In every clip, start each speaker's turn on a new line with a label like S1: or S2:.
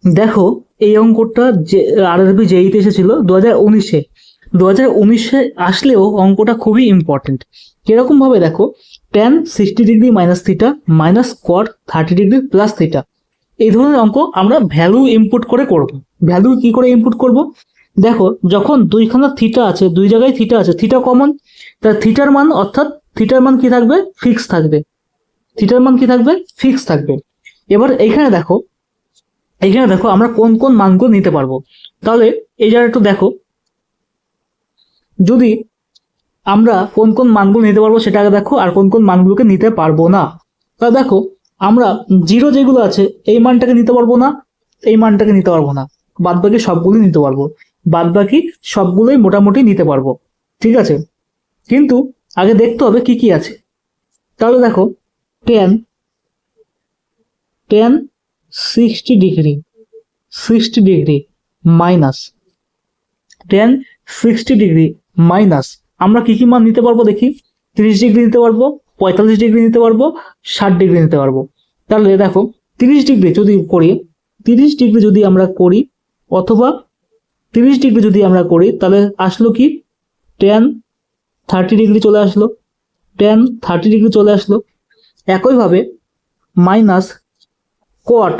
S1: দেখো এই অঙ্কটা যে আরআরবি জেইতে এসেছিল 2019-এ। 2019-এ আসলেও অঙ্কটা খুবই ইম্পর্টেন্ট। কিরকম ভাবে দেখো, tan 60 degree minus theta minus কট 30 ডিগ্রি প্লাস থিটা, এই ধরনের অঙ্ক আমরা ভ্যালু ইনপুট করে করব। ভ্যালু কি করে ইনপুট করব? দেখো, যখন দুইখানা থিটা আছে, দুই জায়গায় থিটা আছে, থিটা কমন, তার থিটার মান অর্থাৎ থিটার মান কি থাকবে? ফিক্স থাকবে। থিটার মান কি থাকবে? ফিক্স থাকবে। এবার এখানে দেখো আমরা কোন কোন মানগুলো নিতে পারবো। তাহলে এই জায়গাটা একটু দেখো, যদি আমরা কোন কোন মানগুলো নিতে পারবো সেটা আগে দেখো, আর কোন কোন মানগুলোকে নিতে পারবো না। তাহলে দেখো, আমরা জিরো যেগুলো আছে এই মানটাকে নিতে পারবো না, এই মানটাকে নিতে পারবো না, বাদ বাকি সবগুলোই নিতে পারবো। বাদ বাকি সবগুলোই মোটামুটি নিতে পারবো, ঠিক আছে। কিন্তু আগে দেখতে হবে কি কি আছে। তাহলে দেখো, ten ten 60 degree minus ten 60 degree minus, আমরা কি কি মান নিতে পারবো দেখি। 30 ডিগ্রি নিতে পারবো, 45 ডিগ্রি নিতে পারবো, 60 ডিগ্রি নিতে পারবো। তাহলে দেখো, 30 ডিগ্রি যদি করি, 30 ডিগ্রি যদি আমরা করি, অথবা 30 ডিগ্রি যদি আমরা করি, তাহলে আসলো কি, টেন 30 ডিগ্রি চলে আসলো, টেন 30 ডিগ্রি চলে আসলো। একইভাবে মাইনাস কট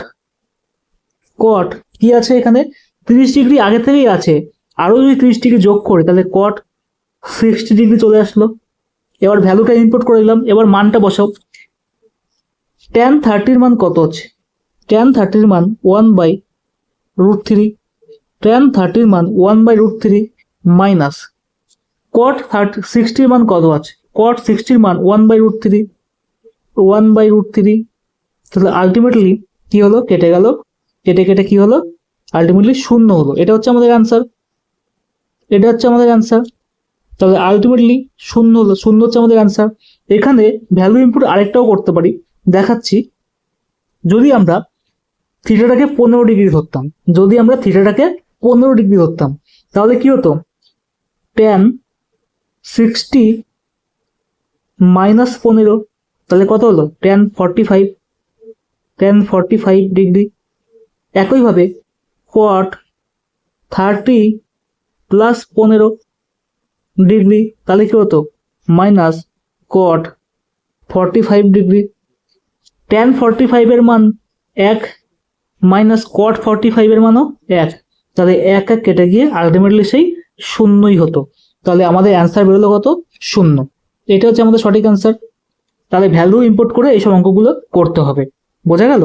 S1: কট কি আছে এখানে? 30 ডিগ্রি আগে থেকেই আছে, আরো যদি 30 ডিগ্রি যোগ করি তাহলে কট 60 ডিগ্রি চলে আসলো। এবার ভ্যালুটা ইনপুট করে দিলাম, এবার মানটা বসাও। tan 30-র মান কত হচ্ছে? tan 30-র মান 1/√3। tan 30-র মান 1/√3 মাইনাস cot 60-র মান কত আছে? cot 60-র মান 1/√3, 1/√3। তাহলে আলটিমেটলি কি হলো? কেটে গেল, কেটে কেটে কি হলো? আলটিমেটলি শূন্য হলো। এটা হচ্ছে আমাদের অ্যান্সার, এটা হচ্ছে আমাদের অ্যান্সার। তাহলে আলটিমেটলি শূন্য হলো, শূন্য হচ্ছে আমাদের অ্যান্সার। এখানে ভ্যালু ইনপুট আরেকটাও করতে পারি, দেখাচ্ছি। যদি আমরা থিটাটাকে 15 ডিগ্রি ধরতাম, যদি আমরা থিটাটাকে 15 ডিগ্রি ধরতাম, তাহলে কি হতো? tan 60 মাইনাস 15, তাহলে কত হলো? tan 45 degree. একইভাবে cot 30 প্লাস 15 ডিগ্রি, তাহলে কি হতো? Minus cot 45 degree. tan 45-এর মান 1 মাইনাস cot 45-এর মানও 1, তাহলে 1 1 কেটে গিয়ে আলটিমেটলি সেই শূন্যই হতো। তাহলে আমাদের অ্যান্সার বেরোলো কত? শূন্য। এটা হচ্ছে আমাদের সঠিক অ্যান্সার। তাহলে ভ্যালু ইম্পোর্ট করে এইসব অঙ্কগুলো করতে হবে। বোঝা গেল?